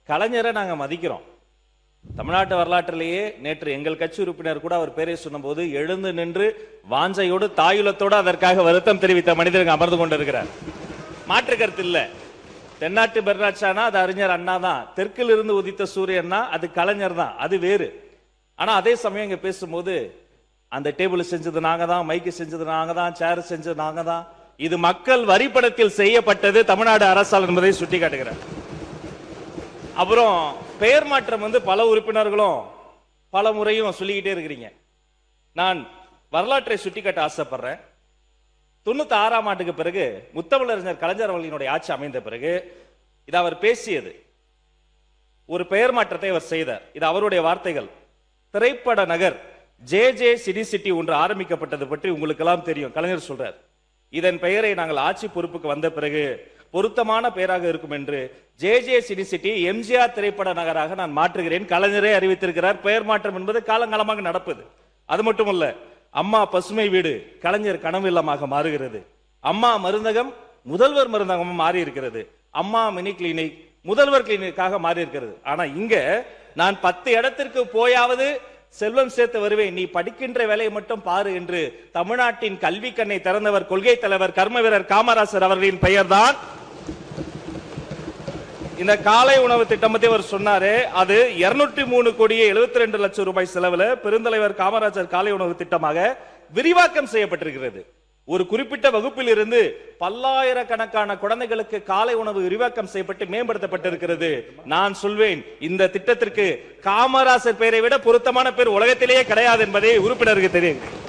கலைஞரை நாங்க மதிக்கிறோம். தமிழ்நாட்டு வரலாற்றிலேயே நேற்று எங்கள் கட்சி உறுப்பினர் கூட அவர் பேரை சொன்னபோது எழுந்து நின்று வாஞ்சையோடு தாயுலத்தோடு அதற்காக வருத்தம் தெரிவித்த மனிதர்கள் அமர்ந்து கொண்டிருக்கிறார். மாற்று கருத்து இல்ல. தென்னாட்டு பெர்னாட்சானா அது அறிஞர் அண்ணா தான், தெற்கில் இருந்து உதித்த சூரியன்னா அது கலைஞர் தான், அது வேறு. ஆனா அதே சமயம் இங்க பேசும்போது அந்த டேபிள் செஞ்சது நாங்க தான், மைக்கு செஞ்சது நாங்க தான், சேர் செஞ்சது நாங்க தான், இது மக்கள் வரிப்படத்தில் செய்யப்பட்டது தமிழ்நாடு அரசால் என்பதை சுட்டி காட்டுகிறார். அப்புறம் பெயர் மாற்றம் பல உறுப்பினர்களும் பல முறையும் சொல்லிக்கிட்டே இருக்கிறீங்க. நான் வரலாற்றை சுட்டிக்காட்ட ஆசைப்படுறேன். 96ஆம் ஆண்டுக்கு பிறகு முத்தமிழறிஞர் கலைஞர் அவர்களினுடைய ஆட்சி அமைந்த பிறகு இது அவர் பேசியது. ஒரு பெயர் மாற்றத்தை அவர் செய்தார். இது அவருடைய வார்த்தைகள். திரைப்பட நகர் ஜே சிட்டி சிட்டி ஒன்று ஆரம்பிக்கப்பட்டது பற்றி உங்களுக்கு எல்லாம் தெரியும். கலைஞர் சொல்றார், இதன் பெயரை நாங்கள் ஆட்சி பொறுப்புக்கு வந்த பிறகு பொருத்தமான பெயராக இருக்கும் என்று ஜே சிட்டி சிட்டி எம்ஜிஆர் திரைப்பட நகராக நான் மாற்றுகிறேன். கலைஞரே அறிவித்திருக்கிறார். பெயர் மாற்றம் என்பது காலங்காலமாக நடப்பது. அது மட்டுமல்ல, அம்மா பசுமை வீடு கலைஞர் கனவு இல்லமாக மாறுகிறது. அம்மா மருந்தகம் முதல்வர் மருந்தகமும் மாறி இருக்கிறது. அம்மா மினி கிளினிக் முதல்வர் கிளினிக்காக மாறி இருக்கிறது. ஆனா இங்க நான் 10 இடத்திற்கு போயாவது செல்வம் சேர்த்து வருவேன், நீ படிக்கின்ற வேலையை மட்டும் பாரு என்று தமிழ்நாட்டின் கல்வி கண்ணை திறந்தவர் கொள்கை தலைவர் கர்ம வீரர் காமராசர் அவர்களின் பெயர் தான். இந்த காலை உணவு திட்டம் பத்தி அவர் சொன்னாரு. அது 203 கோடியே 72 லட்சம் ரூபாய் செலவுல பெருந்தலைவர் காமராஜர் காலை உணவு திட்டமாக விரிவாக்கம் செய்யப்பட்டிருக்கிறது. ஒரு குறிப்பிட்ட வகுப்பில் இருந்து பல்லாயிரக்கணக்கான குழந்தைகளுக்கு காலை உணவு விரிவாக்கம் செய்யப்பட்டு மேம்படுத்தப்பட்டிருக்கிறது. நான் சொல்வேன், இந்த திட்டத்திற்கு காமராசர் பெயரை விட பொருத்தமான பேர் உலகத்திலேயே கிடையாது என்பதை உறுப்பினருக்கு தெரியும்.